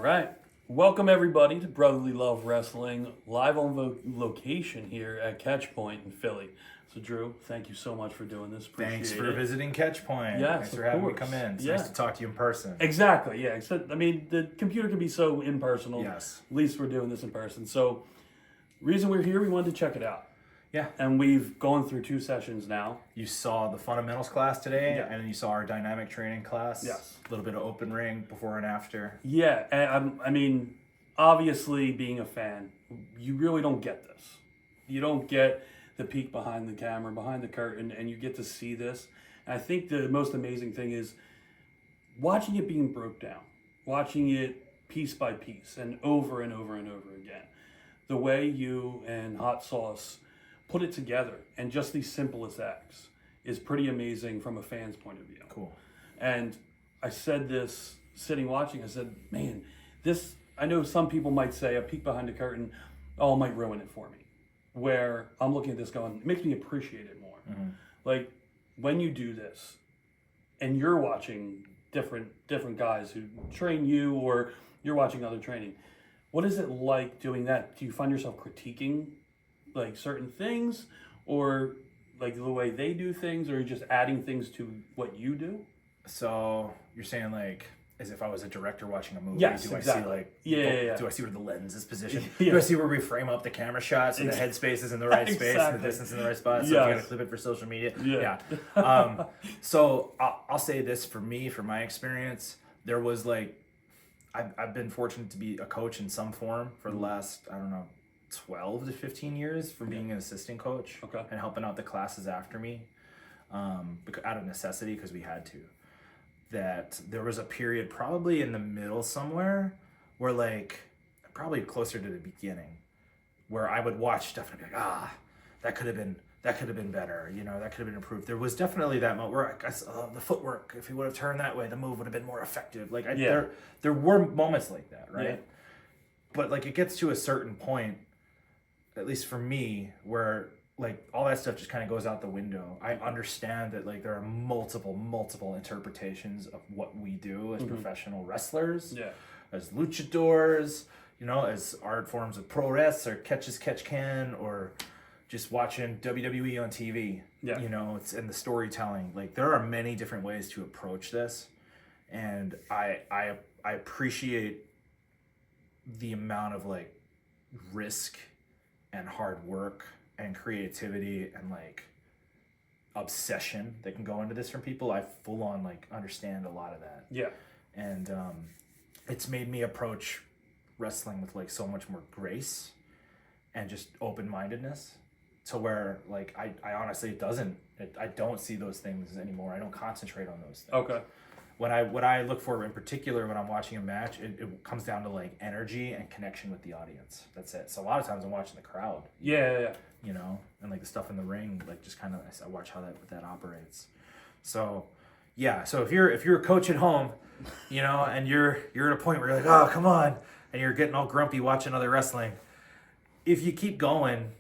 right. Welcome, everybody, to Brotherly Love Wrestling, live on location here at Catchpoint in Philly. So, Drew, thank you so much for doing this. Thanks for visiting Catchpoint. Yes, Thanks for having me come in. It's nice to talk to you in person. Exactly, yeah. Except, I mean, the computer can be so impersonal. Yes. At least we're doing this in person. So, reason we're here, we wanted to check it out. Yeah. And we've gone through 2 sessions now. You saw the fundamentals class today, Yeah. and then you saw our dynamic training class. Yes. A little bit of open ring before and after. Yeah, and I mean, obviously, being a fan, you really don't get this. You don't get the peek behind the camera, behind the curtain, and you get to see this. And I think the most amazing thing is watching it being broke down, watching it piece by piece and over and over and over again. The way you and Hot Sauce put it together, and just these simplest acts, is pretty amazing from a fan's point of view. Cool. And I said this sitting watching, I said, man, this, I know some people might say a peek behind the curtain, oh, it might ruin it for me. Where I'm looking at this going, it makes me appreciate it more. Mm-hmm. Like, when you do this, and you're watching different guys who train you, or you're watching other training, what is it like doing that? Do you find yourself critiquing like certain things, or like the way they do things, or just adding things to what you do? So you're saying like, as if I was a director watching a movie, Yes, do exactly. I see like, Yeah. do I see where the lens is positioned? Yeah. Do I see where we frame up the camera shots and the headspace is in the right space and the distance in the right spot? So if you gotta clip it for social media. Yeah. So I'll say this for me, from my experience, there was like, I've been fortunate to be a coach in some form for the last, 12 to 15 years from being an assistant coach and helping out the classes after me out of necessity, because we had to. That there was a period probably in the middle somewhere where, like, probably closer to the beginning, where I would watch stuff and be like, that could have been better, that could have been improved. There was definitely that moment where I guess the footwork, if he would have turned that way, the move would have been more effective. Like there were moments like that, right? Yeah. But like it gets to a certain point, at least for me, where like all that stuff just kind of goes out the window. I understand that like there are multiple interpretations of what we do as professional wrestlers, as luchadors, as art forms of pro wrestling, or catch can, or just watching WWE on TV. Yeah. It's in the storytelling. Like there are many different ways to approach this, and I appreciate the amount of like risk and hard work and creativity and like obsession that can go into this from people. I full on like understand a lot of that. Yeah. And it's made me approach wrestling with like so much more grace and just open-mindedness, to where like I honestly I don't see those things anymore. I don't concentrate on those things. Okay. What I look for in particular when I'm watching a match, it comes down to like energy and connection with the audience. That's it. So a lot of times I'm watching the crowd. Yeah. And like the stuff in the ring, like just kind of I watch how that operates. So yeah. So if you're a coach at home, and you're at a point where you're like, oh come on, and you're getting all grumpy watching other wrestling, if you keep going,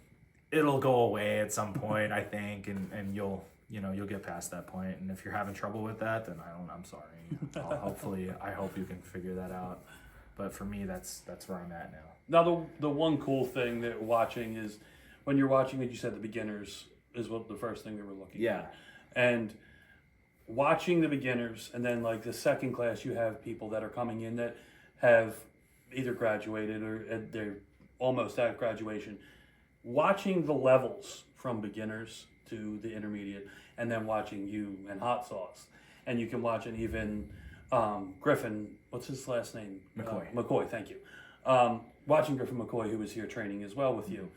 it'll go away at some point, I think, and you'll get past that point. And if you're having trouble with that, then I'm sorry. I hope you can figure that out. But for me, that's where I'm at now. Now, the one cool thing that watching is when you're watching, like you said, the beginners is what the first thing we were looking at. And watching the beginners, and then like the second class, you have people that are coming in that have either graduated or they're almost at graduation. Watching the levels from beginners to the intermediate, and then watching you and Hot Sauce, and you can watch an even Griffin, what's his last name? McCoy, thank you. Watching Griffin McCoy, who was here training as well with you,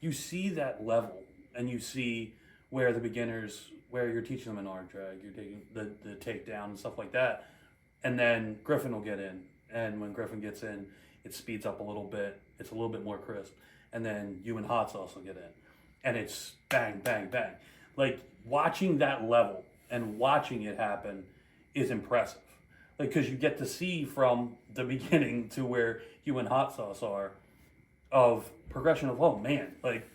you see that level, and you see where the beginners, where you're teaching them an arm drag, you're taking the takedown and stuff like that, and then Griffin will get in, and when Griffin gets in, it speeds up a little bit, it's a little bit more crisp, and then you and Hot Sauce will get in, and it's bang, bang, bang. Like, watching that level and watching it happen is impressive. Like, because you get to see from the beginning to where you and Hot Sauce are, of progression of, oh man, like,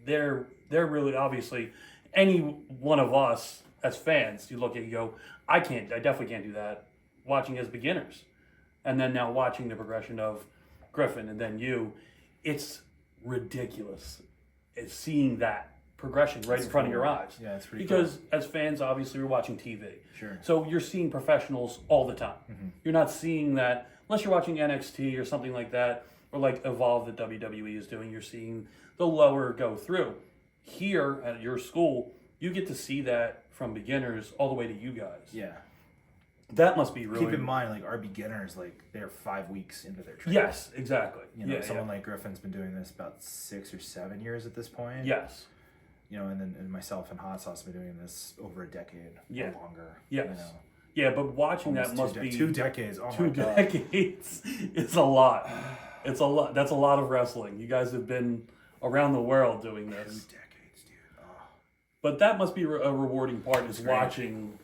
they're really, obviously, any one of us as fans, you look at it and go, I definitely can't do that watching as beginners. and then now watching the progression of Griffin and then you, it's ridiculous. It's seeing that progression right in front of your eyes. Yeah, it's pretty because as fans, obviously, we're watching TV. Sure. So you're seeing professionals all the time. You're not seeing that unless you're watching NXT or something like that, or like Evolve that WWE is doing. You're seeing the lower go through. Here at your school, you get to see that from beginners all the way to you guys. Yeah. That must be really... Keep in mind, like, our beginners, like, they're 5 weeks into their training. Yes, exactly. You know, someone like Griffin's been doing this about 6 or 7 years at this point. Yes. You know, and myself and Hot Sauce have been doing this over a decade or longer. Yes. You know. Yeah, but watching Almost that must be... 2 decades. Oh, 2 decades. It's a lot. It's a lot. That's a lot of wrestling. You guys have been around the world doing this. 2 decades, dude. Oh. But that must be a rewarding part, is watching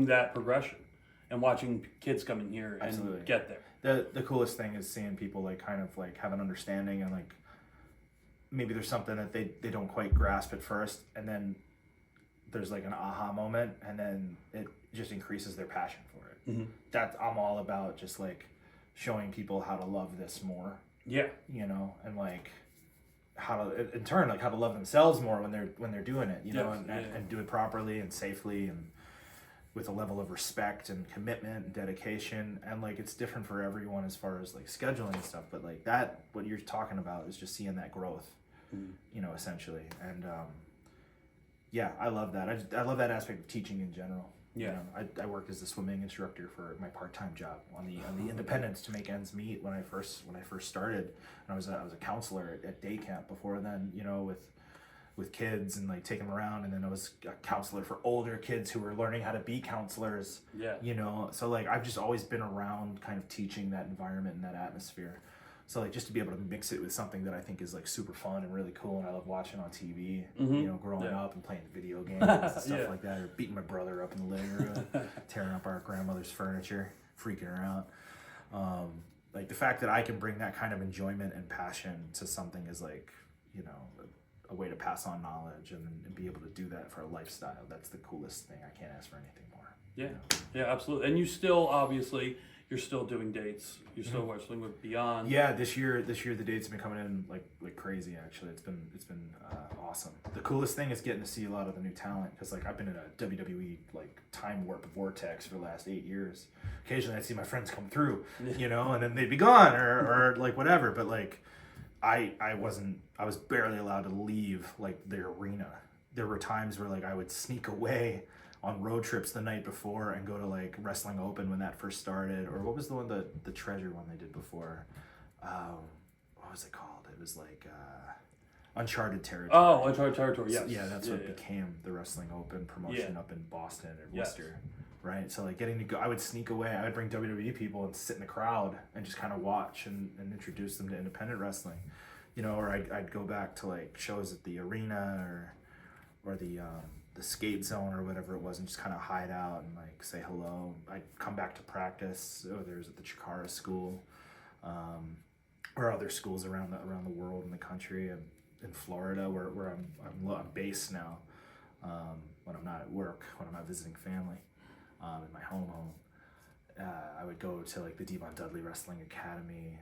that progression and watching kids come in here and get there. The coolest thing is seeing people like kind of like have an understanding, and like maybe there's something that they don't quite grasp at first, and then there's like an aha moment, and then it just increases their passion for it. That I'm all about, just like showing people how to love this more. Yeah. You know, and like how to, in turn, like how to love themselves more when they're doing it, you know, and do it properly and safely and with a level of respect and commitment and dedication. And like it's different for everyone as far as like scheduling and stuff, but like that, what you're talking about is just seeing that growth, you know, essentially. And yeah, I love that. I love that aspect of teaching in general. Yeah, you know, I worked as a swimming instructor for my part-time job on the independents to make ends meet when I first started. And I was a counselor at day camp before then, you know, with kids and like taking them around, and then I was a counselor for older kids who were learning how to be counselors. Yeah, you know, so like I've just always been around kind of teaching that environment and that atmosphere. So like just to be able to mix it with something that I think is like super fun and really cool, and I love watching on TV, you know, growing up and playing video games and stuff like that, or beating my brother up in the living room, tearing up our grandmother's furniture, freaking her out. Like the fact that I can bring that kind of enjoyment and passion to something is like, you know, a way to pass on knowledge and be able to do that for a lifestyle. That's the coolest thing. I can't ask for anything more. Yeah, you know? Yeah, absolutely. And you still obviously. You're still doing dates. You're still wrestling with Beyond. Yeah, this year the dates have been coming in like crazy. Actually, it's been awesome. The coolest thing is getting to see a lot of the new talent, because like I've been in a WWE like time warp vortex for the last 8 years. Occasionally, I see my friends come through, you know, and then they'd be gone or like whatever. But like I was barely allowed to leave like the arena. There were times where like I would sneak away on road trips the night before and go to like Wrestling Open when that first started, or what was the one, the Treasure one they did before? What was it called? It was like Uncharted Territory. Oh, Uncharted Territory, yes. Yeah, that's what became the Wrestling Open promotion up in Boston or Worcester, right? So like getting to go, I would sneak away. I would bring WWE people and sit in the crowd and just kind of watch and introduce them to independent wrestling, you know, or I'd go back to like shows at the arena or the skate zone or whatever it was, and just kind of hide out and like say hello. I'd come back to practice. There's at the Chikara school, or other schools around the world in the country, and in Florida where I'm based now. When I'm not at work, when I'm not visiting family, in my home, I would go to like the Devon Dudley Wrestling Academy.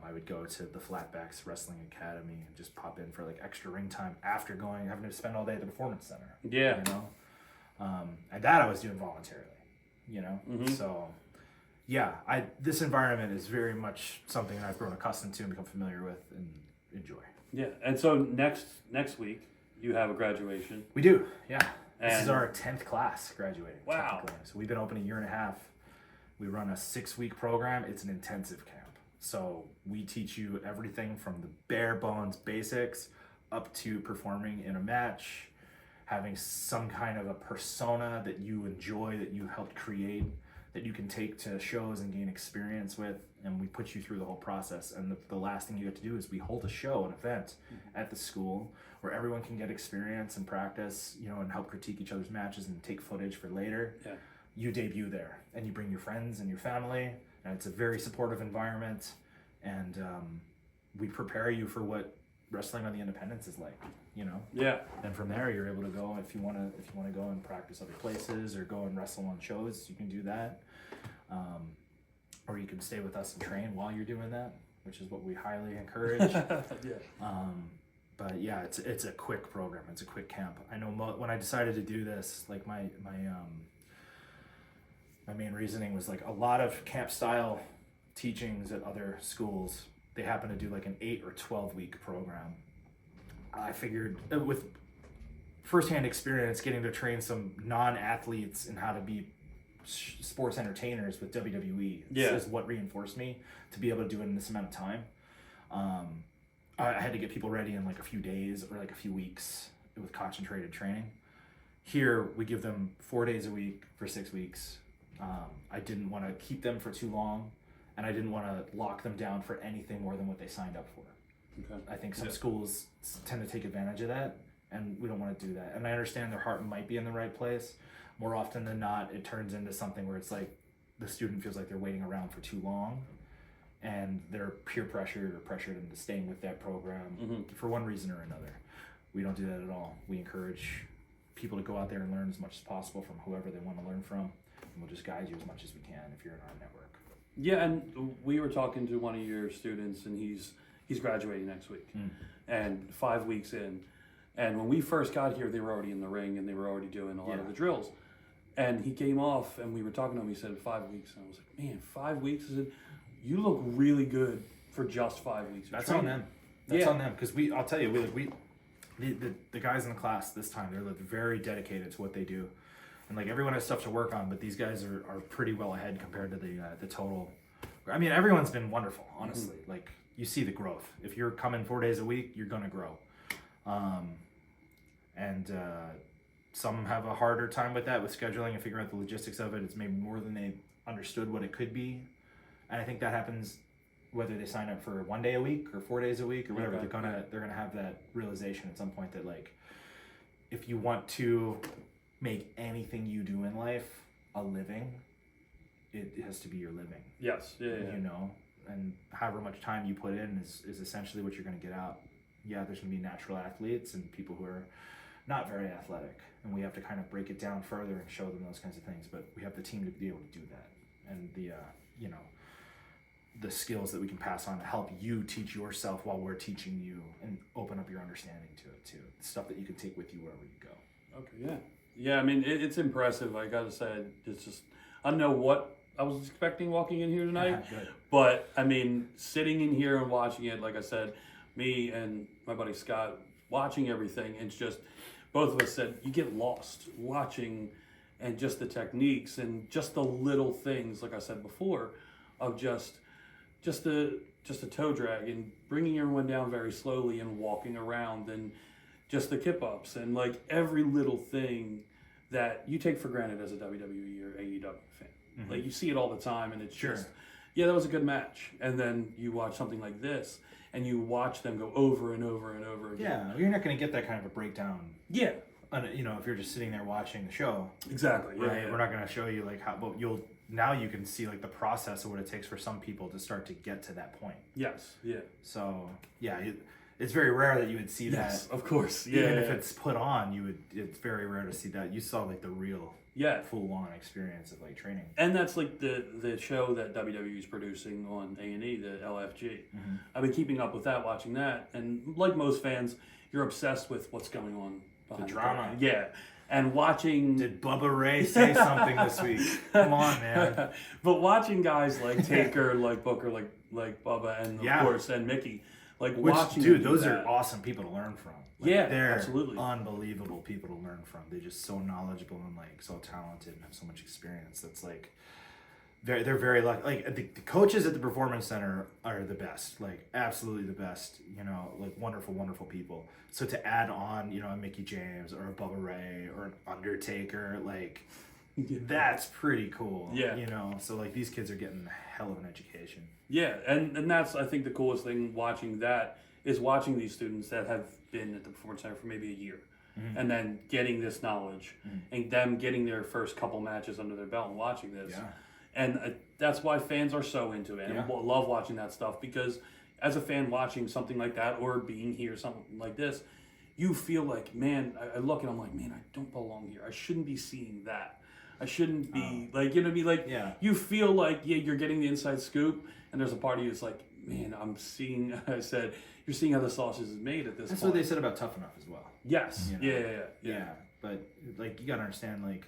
I would go to the Flatbacks Wrestling Academy and just pop in for like extra ring time after having to spend all day at the Performance Center. Yeah. You know? And that I was doing voluntarily, you know? So, yeah, this environment is very much something that I've grown accustomed to and become familiar with and enjoy. Yeah, and so next week, you have a graduation. We do, yeah. And this is our 10th class graduating. Wow. So we've been open a year and a half. We run a 6-week program. It's an intensive camp. So we teach you everything from the bare bones basics up to performing in a match, having some kind of a persona that you enjoy, that you helped create, that you can take to shows and gain experience with. And we put you through the whole process. And the last thing you get to do is we hold a show, an event at the school where everyone can get experience and practice, you know, and help critique each other's matches and take footage for later. Yeah. You debut there and you bring your friends and your family. And it's a very supportive environment, and we prepare you for what wrestling on the independents is like, you know. Yeah. And from there, you're able to go if you want to go and practice other places or go and wrestle on shows. You can do that. or you can stay with us and train while you're doing that, which is what we highly encourage. But yeah, it's a quick program. It's a quick camp. I know when I decided to do this, like my main reasoning was like a lot of camp style teachings at other schools, they happen to do like an 8 or 12 week program. I figured with firsthand experience getting to train some non-athletes in how to be sports entertainers with WWE is what reinforced me to be able to do it in this amount of time. I had to get people ready in like a few days or like a few weeks with concentrated training. Here we give them 4 days a week for 6 weeks. I didn't want to keep them for too long, and I didn't want to lock them down for anything more than what they signed up for. Okay. I think some schools tend to take advantage of that, and we don't want to do that. And I understand their heart might be in the right place. More often than not, it turns into something where it's like the student feels like they're waiting around for too long, and they're peer pressured or pressured into staying with that program for one reason or another. We don't do that at all. We encourage people to go out there and learn as much as possible from whoever they want to learn from, and we'll just guide you as much as we can if you're in our network. Yeah, and we were talking to one of your students, and he's graduating next week, and 5 weeks in. And when we first got here, they were already in the ring, and they were already doing a lot of the drills. And he came off, and we were talking to him. He said 5 weeks, and I was like, "Man, 5 weeks? I said, you look really good for just 5 weeks." That's on them. That's on them, because I'll tell you, the guys in the class this time, they're like very dedicated to what they do, and like everyone has stuff to work on, but these guys are pretty well ahead compared to the total. I mean, everyone's been wonderful, honestly. Like you see the growth. If you're coming 4 days a week, you're gonna grow. Some have a harder time with that, with scheduling and figuring out the logistics of it. It's maybe more than they understood what it could be. And I think that happens whether they sign up for 1 day a week or 4 days a week or whatever. They're gonna have that realization at some point that like, if you want to make anything you do in life a living, it has to be your living. Yes. Yeah. You know, and however much time you put in is essentially what you're gonna get out. Yeah, there's gonna be natural athletes and people who are not very athletic, and we have to kind of break it down further and show them those kinds of things. But we have the team to be able to do that, and the skills that we can pass on to help you teach yourself while we're teaching you, and open up your understanding to it too. Stuff that you can take with you wherever you go. Okay, yeah. I mean, it's impressive. I gotta say, it's just, I don't know what I was expecting walking in here tonight, but I mean, sitting in here and watching it, like I said, me and my buddy Scott watching everything, it's just, both of us said, you get lost watching, and just the techniques and just the little things, like I said before, of just a toe drag and bringing everyone down very slowly and walking around, and just the kip ups and like every little thing that you take for granted as a WWE or AEW fan. Like you see it all the time, and it's just, that was a good match. And then you watch something like this, and you watch them go over and over and over again. Yeah, you're not going to get that kind of a breakdown. Yeah. If you're just sitting there watching the show. Exactly. Right. Yeah. We're not going to show you like how, but now you can see like the process of what it takes for some people to start to get to that point. Yes. Yeah. So it's very rare that you would see that. Yes, of course. Yeah. Even if it's put on, it's very rare to see that. You saw like the real full-on experience of like training. And that's like the show that WWE is producing on A&E, the LFG. I've been keeping up with that, watching that, and like most fans, you're obsessed with what's going on behind the drama. Yeah. And watching... Did Bubba Ray say something this week? Come on, man. But watching guys like Taker, like Booker, like Bubba, and of course, and Mickey, watching... Dude, those are awesome people to learn from. They're absolutely unbelievable people to learn from. They're just so knowledgeable and like so talented and have so much experience. That's like... They're very lucky. Like the coaches at the Performance Center are the best, like absolutely the best. Like wonderful, wonderful people. So to add on, a Mickey James or a Bubba Ray or an Undertaker, like that's pretty cool. Yeah. So like these kids are getting a hell of an education. Yeah, and that's, I think, the coolest thing watching that is watching these students that have been at the Performance Center for maybe a year. And then getting this knowledge and them getting their first couple matches under their belt and watching this. Yeah. And that's why fans are so into it and love watching that stuff, because as a fan watching something like that or being here, something like this, you feel like, man, I look and I'm like, man, I don't belong here. I shouldn't be seeing that. I shouldn't be like, you know what I mean? Like, you feel like, you're getting the inside scoop, and there's a part of you that's like, man, you're seeing how the sausage is made at this point. That's what they said about Tough Enough as well. Yes. You know? Yeah. But, like, you gotta understand, like,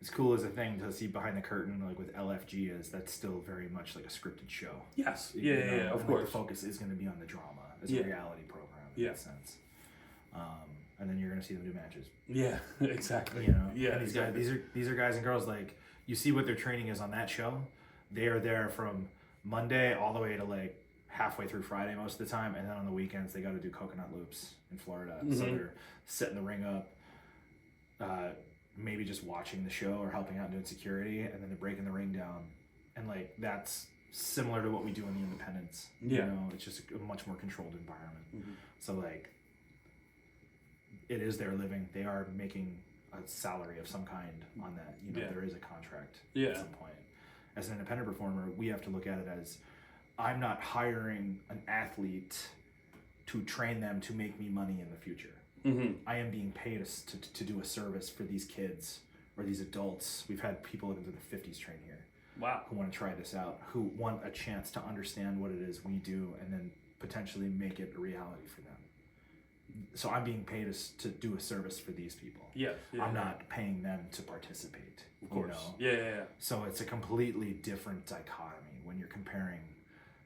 as cool as a thing to see behind the curtain, like with LFG is, that's still very much like a scripted show. Yes. Of course. Like, the focus is going to be on the drama as a reality program in that sense. And then you're going to see them do matches. Yeah, exactly. You know? Yeah, and these guys, these are guys and girls, like, you see what their training is on that show. They are there from Monday all the way to like halfway through Friday most of the time, and then on the weekends they got to do coconut loops in Florida. So they're setting the ring up, maybe just watching the show or helping out doing security, and then they're breaking the ring down, and like that's similar to what we do in the independents. You know, it's just a much more controlled environment. So like, it is their living. They are making a salary of some kind on that. You know, there is a contract at some point. As an independent performer, we have to look at it as, I'm not hiring an athlete to train them to make me money in the future. I am being paid to do a service for these kids or these adults. We've had people into the 50s train here. Wow. Who want to try this out, who want a chance to understand what it is we do and then potentially make it a reality for them. So I'm being paid to do a service for these people. I'm not paying them to participate. Of course. You know? So it's a completely different dichotomy when you're comparing,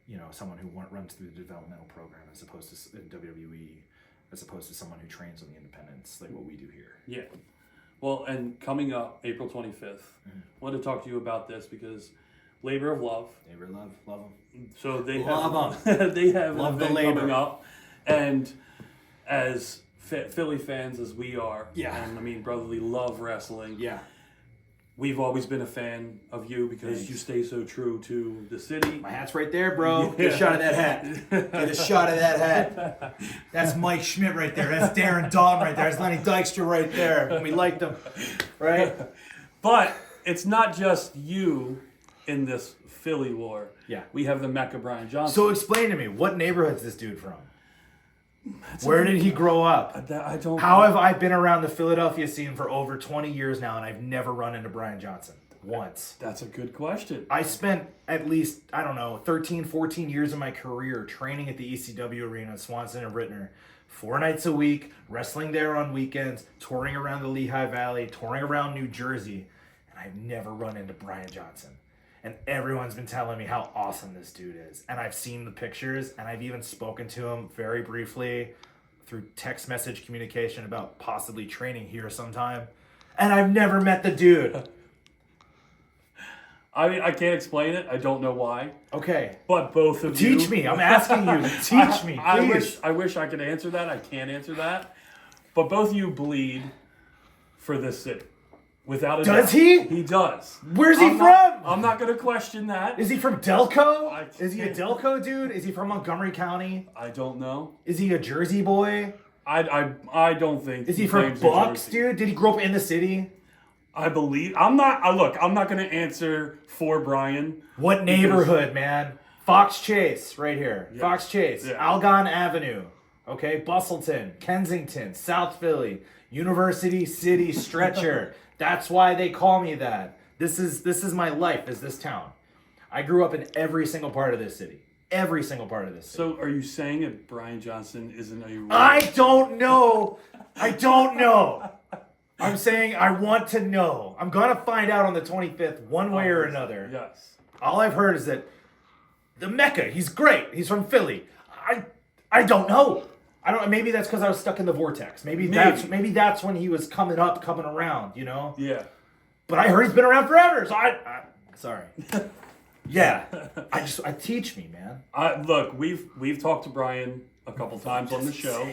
you know, someone who runs through the developmental program as opposed to WWE, as opposed to someone who trains on the independents, like what we do here. Yeah. Well, and coming up April 25th, I wanted to talk to you about this because Labor of Love. Labor of Love, love them. So they love have they have love an the event labor coming up, and as Philly fans as we are, and I mean brotherly love wrestling. We've always been a fan of you because you stay so true to the city. My hat's right there, bro. Get a shot of that hat. Get a shot of that hat. That's Mike Schmidt right there. That's Darren Dalton right there. That's Lenny Dykstra right there. We liked them, right? But it's not just you in this Philly war. We have the Mecca Brian Johnson. So explain to me, what neighborhood's this dude from? Where did he grow up? I don't. How have I been around the Philadelphia scene for over 20 years now and I've never run into Brian Johnson once? That's a good question. I spent at least, 13, 14 years of my career training at the ECW arena in Swanson and Rittner, 4 nights a week, wrestling there on weekends, touring around the Lehigh Valley, touring around New Jersey, and I've never run into Brian Johnson. And everyone's been telling me how awesome this dude is. And I've seen the pictures, and I've even spoken to him very briefly through text message communication about possibly training here sometime. And I've never met the dude. I mean, I can't explain it. I don't know why. Okay. But both of you... Teach me. I'm asking you. Teach me, please. I wish I could answer that. I can't answer that. But both of you bleed for this city. Without a doubt. Does he? He does. Where's he from? I'm not going to question that. Is he from Delco? Is he a Delco dude? Is he from Montgomery County? I don't know. Is he a Jersey boy? I don't think. Is he from Bucks, dude? Did he grow up in the city? I believe. I'm not. Look, I'm not going to answer for Brian. What neighborhood, man? Fox Chase, right here. Yeah. Fox Chase, Algon Avenue. Okay, Bustleton, Kensington, South Philly, University City Stretcher. That's why they call me that. This is my life, is this town. I grew up in every single part of this city. Every single part of this city. So are you saying that Brian Johnson isn't a... I don't know. I don't know. I'm saying I want to know. I'm going to find out on the 25th one way or another. Yes. All I've heard is that the Mecca, he's great. He's from Philly. I don't know. Maybe that's because I was stuck in the vortex. Maybe that's when he was coming around, you know? Yeah. But I heard he's been around forever, so sorry. Yeah. Teach me, man. Look, we've talked to Brian a couple times on the show.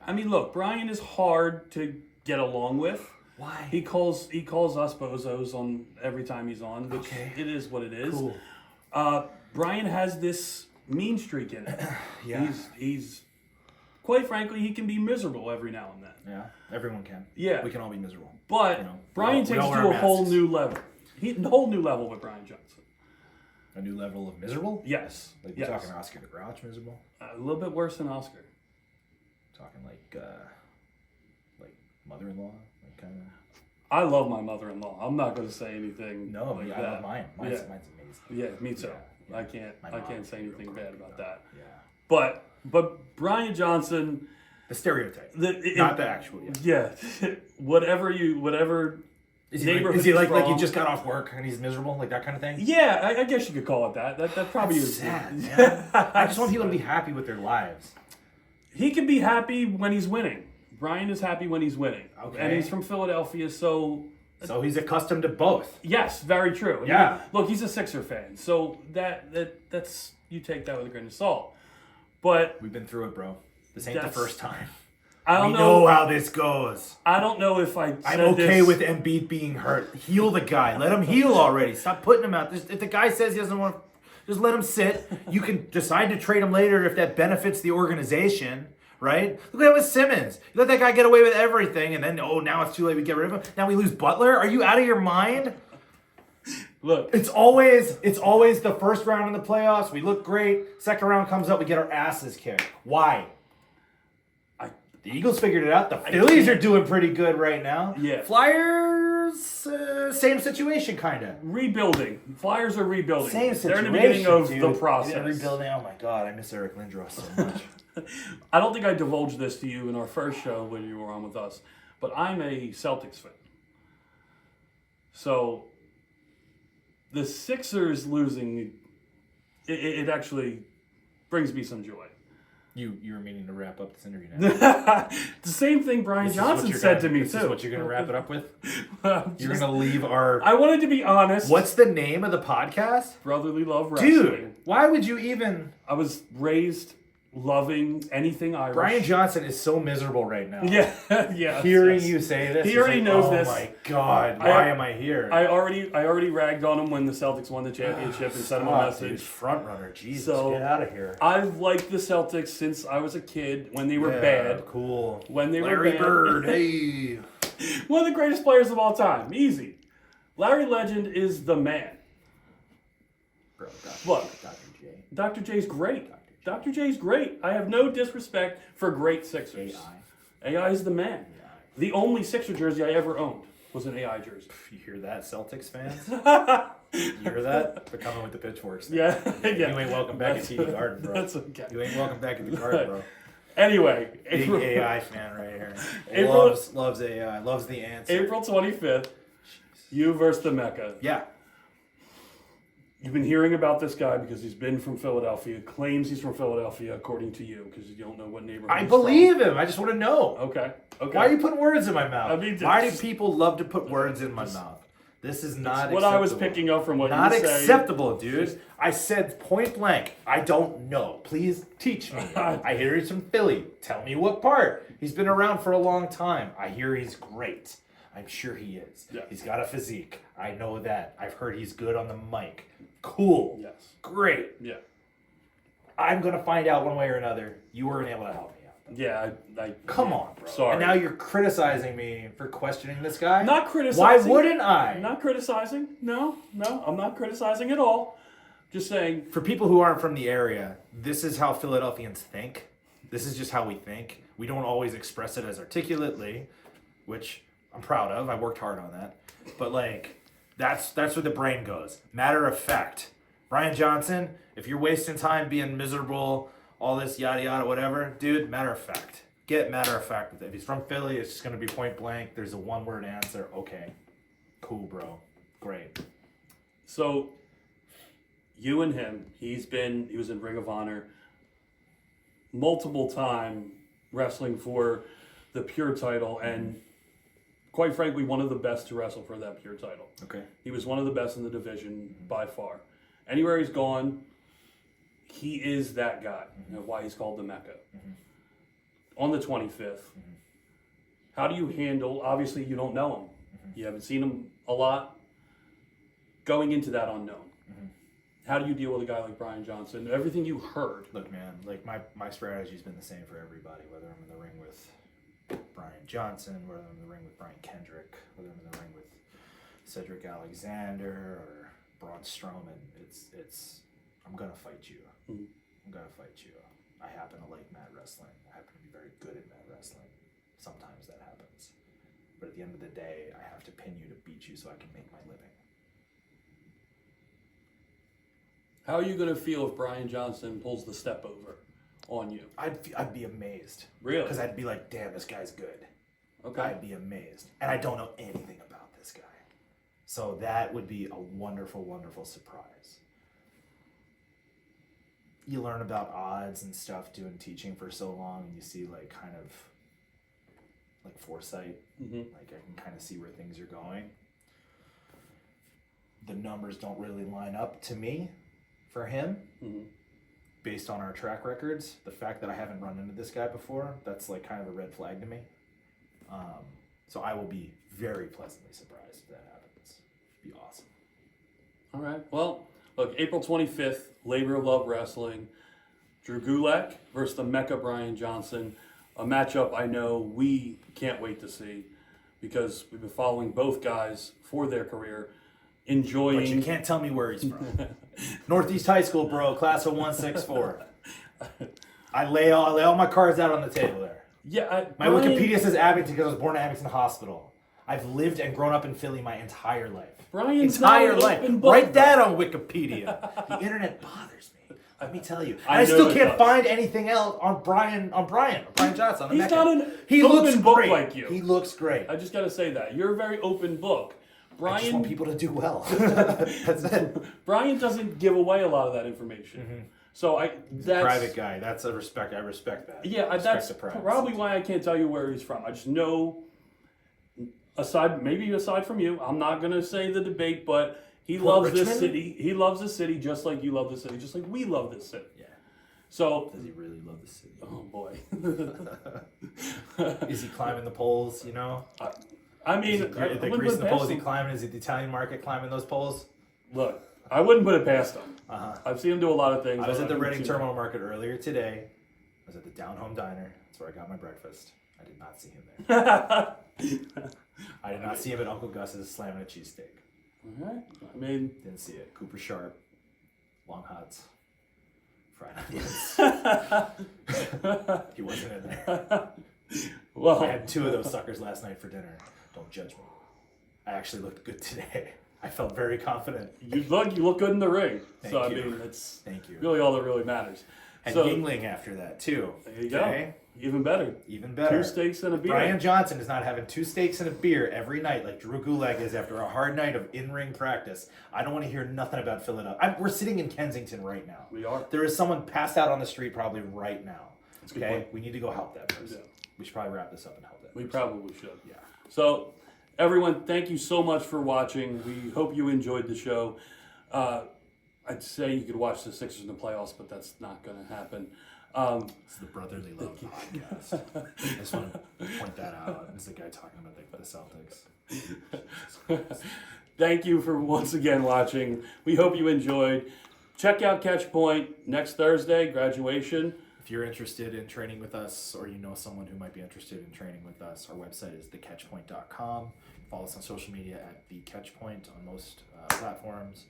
Look, Brian is hard to get along with. Why? He calls us bozos on every time he's on, which it is what it is. Cool. Brian has this mean streak in it. Yeah. He's quite frankly, he can be miserable every now and then. Yeah, everyone can. Yeah. We can all be miserable. But Brian takes it to a whole new level. A whole new level with Brian Johnson. A new level of miserable? Yes. Like you're talking Oscar the Grouch miserable? A little bit worse than Oscar. Talking like mother-in-law? Like kind I love my mother-in-law. I'm not going to say anything. No, like I love mine. Mine's amazing. Yeah, me too. Yeah. I can't say anything bad about that. Yeah. But Brian Johnson, the stereotype, not the actual. Yeah. whatever. Is he like you just got off work and he's miserable, like that kind of thing? Yeah, I guess you could call it that. That probably is sad. Man. I just want people to be happy with their lives. He can be happy when he's winning. Brian is happy when he's winning. Okay. And he's from Philadelphia, so he's accustomed to both. Yes, very true. Yeah. Look, he's a Sixer fan, so that's you take that with a grain of salt. But we've been through it, bro. This ain't the first time. I know how this goes. I don't know if I'm okay with Embiid being hurt. Heal the guy. Let him heal already. Stop putting him out. If the guy says he doesn't want, just let him sit. You can decide to trade him later if that benefits the organization. Right? Look at it with Simmons. You let that guy get away with everything, and then, now it's too late, we get rid of him. Now we lose Butler? Are you out of your mind? Look. It's always the first round in the playoffs. We look great. Second round comes up, we get our asses kicked. Why? The Eagles figured it out. The Phillies are doing pretty good right now. Yeah. Flyers, same situation, kind of. Rebuilding. Flyers are rebuilding. Same situation. They're in the beginning of the process. Yeah, rebuilding. Oh my God, I miss Eric Lindros so much. I don't think I divulged this to you in our first show when you were on with us, but I'm a Celtics fan. So the Sixers losing, it actually brings me some joy. You were meaning to wrap up this interview now. The same thing Brian Johnson said to me, too. This is what you're going to wrap it up with? You're going to leave our... I wanted to be honest. What's the name of the podcast? Brotherly Love Wrestling. Dude, why would you even... I was raised loving anything Irish. Brian Johnson is so miserable right now. Yeah. Hearing you say this, he already knows this. Oh my God, why am I here? I already ragged on him when the Celtics won the championship and sent him a message. Dude, front runner, Jesus, get out of here. I've liked the Celtics since I was a kid when they were bad. Cool. When they Larry were bad. Bird, hey. One of the greatest players of all time, easy. Larry Legend is the man. Bro, Look, Dr. J. Dr. J's great. Dr. J's great. I have no disrespect for great Sixers. AI is the man. The only Sixer jersey I ever owned was an AI jersey. You hear that, Celtics fans? You hear that? They're coming with the pitchforks. Yeah. You ain't welcome back at TD Garden, bro. That's okay. You ain't welcome back at the Garden, bro. Anyway. Big AI fan right here. Loves AI. Loves the answer. April 25th. You versus the Mecca. Yeah. You've been hearing about this guy because he's been from Philadelphia, claims he's from Philadelphia, according to you, because you don't know what neighborhood I believe him. I just want to know. Okay. Why are you putting words in my mouth? I mean, why do people love to put words in my mouth? This is not what acceptable. I was picking up from what not you say. Not acceptable, dude. I said point blank, I don't know. Please teach me. I hear he's from Philly. Tell me what part. He's been around for a long time. I hear he's great. I'm sure he is. Yeah. He's got a physique. I know that. I've heard he's good on the mic. Cool. Yes. Great. Yeah. I'm going to find out one way or another. You weren't able to help me out. Yeah, Come on, bro. Sorry. And now you're criticizing me for questioning this guy? Not criticizing. Why wouldn't I? Not criticizing. No, I'm not criticizing at all. Just saying. For people who aren't from the area, this is how Philadelphians think. This is just how we think. We don't always express it as articulately, which I'm proud of. I worked hard on that. But that's where the brain goes. Matter of fact. Brian Johnson, if you're wasting time being miserable, all this yada yada whatever, dude, matter of fact. Get matter of fact with it. If he's from Philly, it's just going to be point blank. There's a one-word answer. Okay. Cool, bro. Great. So, you and him, he was in Ring of Honor multiple time wrestling for the Pure title and quite frankly, one of the best to wrestle for that Pure title. Okay. He was one of the best in the division by far. Anywhere he's gone, he is that guy. You know, why he's called the Mecca. On the 25th, how do you handle, obviously you don't know him. You haven't seen him a lot. Going into that unknown, how do you deal with a guy like Brian Johnson? Everything you heard. Look, man, my strategy's been the same for everybody, whether I'm in the ring with Brian Johnson, whether I'm in the ring with Brian Kendrick, whether I'm in the ring with Cedric Alexander or Braun Strowman. It's I'm gonna fight you. I'm gonna fight you. I happen to like mat wrestling. I happen to be very good at mat wrestling. Sometimes that happens. But at the end of the day, I have to pin you to beat you so I can make my living. How are you going to feel if Brian Johnson pulls the step over on you? I'd be amazed. Really? Because I'd be like, damn, this guy's good. Okay. I'd be amazed. And I don't know anything about this guy. So that would be a wonderful, wonderful surprise. You learn about odds and stuff doing teaching for so long, and you see like kind of like foresight. Mm-hmm. Like I can kind of see where things are going. The numbers don't really line up to me for him. Mm-hmm. Based on our track records. The fact that I haven't run into this guy before, that's like kind of a red flag to me. So I will be very pleasantly surprised if that happens. It'd be awesome. All right. Well, look, April 25th, Labor of Love Wrestling. Drew Gulak versus the Mecca Brian Johnson. A matchup I know we can't wait to see because we've been following both guys for their career. Enjoying. But you can't tell me where he's from. Northeast High School, bro. Class of 164. I lay all my cards out on the table there. Yeah, my Wikipedia says Abington because I was born at Abington Hospital. I've lived and grown up in Philly my entire life. Brian's entire not life. open book, Write that on Wikipedia. The internet bothers me. Let me tell you. I know still it can't does. find anything else on Brian Johnson. On the He's Mecca. not an he open looks book great. like you. He looks great. I just got to say that. You're a very open book. I just want Brian, people to do well. That's it. Brian doesn't give away a lot of that information. Mm-hmm. So He's a private guy. That's a respect. I respect that. Yeah, respect that's the privacy. probably why I can't tell you where he's from. I just know, aside from you, I'm not gonna say the debate, but he loves Richmond? this city. He loves the city just like you love the city, just like we love this city. Yeah. So Does he really love the city? oh boy. Is he climbing the poles? You know. I mean, The grease in the poles. Is he climbing? Is it the Italian market climbing those poles? Look, I wouldn't put it past him. Uh-huh. I've seen him do a lot of things. I was at the Reading Terminal Market earlier today. I was at the Down Home Diner. That's where I got my breakfast. I did not see him there. I did not see him at Uncle Gus's slamming a cheesesteak. All right. I mean, Didn't see it. Cooper Sharp, Long Hots, fried onions. He wasn't in there. well, I had 2 of those suckers last night for dinner. Don't judge me. I actually looked good today. I felt very confident. you look good in the ring. Thank so you. I mean, it's Thank you. really all that really matters. And so Yingling after that too. there you go. Even better. Even better. 2 steaks and a beer. Brian Johnson is not having 2 steaks and a beer every night like Drew Gulak is after a hard night of in-ring practice. I don't want to hear nothing about Philadelphia. We're sitting in Kensington right now. We are. There is someone passed out on the street probably right now. That's a good Okay? point. We need to go help that person. Yeah. We should probably wrap this up and help that We person. probably should. Yeah. So, everyone, thank you so much for watching. We hope you enjoyed the show. I'd say you could watch the Sixers in the playoffs, but that's not going to happen. It's the Brotherly Love podcast. I just want to point that out. It's the guy talking about the Celtics. Thank you for once again watching. We hope you enjoyed. Check out Catchpoint next Thursday, graduation. If you're interested in training with us or you know someone who might be interested in training with us, our website is thecatchpoint.com. Follow us on social media at thecatchpoint on most platforms.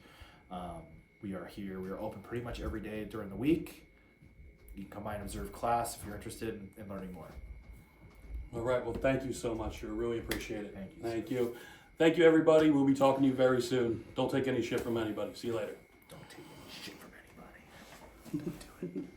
We are here. We are open pretty much every day during the week. You can come by and observe class if you're interested in learning more. All right. Well, thank you so much. I really appreciate it. Thank you. Thank you. Thank you, everybody. We'll be talking to you very soon. Don't take any shit from anybody. See you later. Don't take any shit from anybody.